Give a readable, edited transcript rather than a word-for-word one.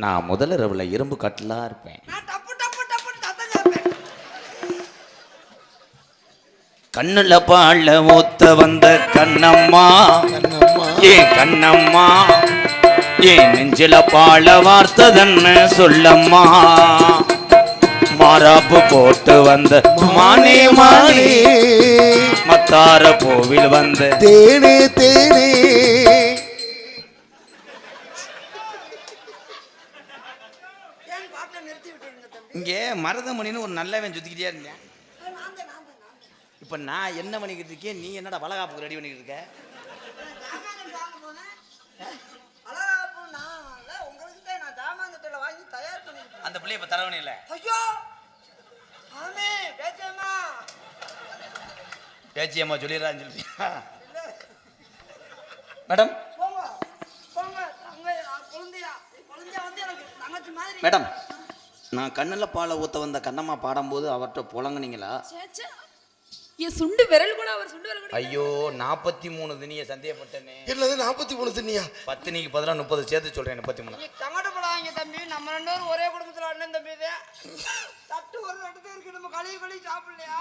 நான் முதல் இரவுல இரும்பு கட்டலா இருப்பேன். கண்ணுல பாழ ஊத்த வந்த கண்ணம்மா, ஏன் கண்ணம்மா, ஏன் நெஞ்சில பாழ வார்த்ததன்னு சொல்லம்மா. மாறாப்பு போட்டு வந்த மானே மானே, மத்தார கோவில் வந்த தேனே தேனே. இங்கே மருதமணின்னு ஒரு நல்லவன் சுத்திக்கிட்டே இருந்தேன். இப்ப நான் என்ன பண்ணிக்கிட்டு இருக்கேன், நீ என்னடா வளகாப்புக்கு ரெடி பண்ணிக்கிட்டு இருக்க? அந்த பிள்ளைய இப்ப தரவணி இல்ல. பேச்சியம்மா சொல்லிடுறான்னு சொல்லியா மேடம்? மேடம், நான் கண்ணுல பாலை ஊத்த வந்த கண்ணம்மா பாடும்போது அவர்கிட்ட புலங்குனீங்களா? என் சுண்டு விரல் கூட அவர் சுண்டு விரல் கூட. ஐயோ, 43 தினிய சந்தேகப்பட்டனே. என்னது 43 தினியா? 10 நீக்கு 30 சேர்த்து சொல்றேன். 33. சங்கடப்படாதீங்க தம்பி, நம்ம 2 பேரும் ஒரே குடும்பத்துல அண்ணன் தம்பி. தட்டு ஒரு இடத்துல இருக்கு, நம்ம கழுவி கழுவி சாப்பிடலையா?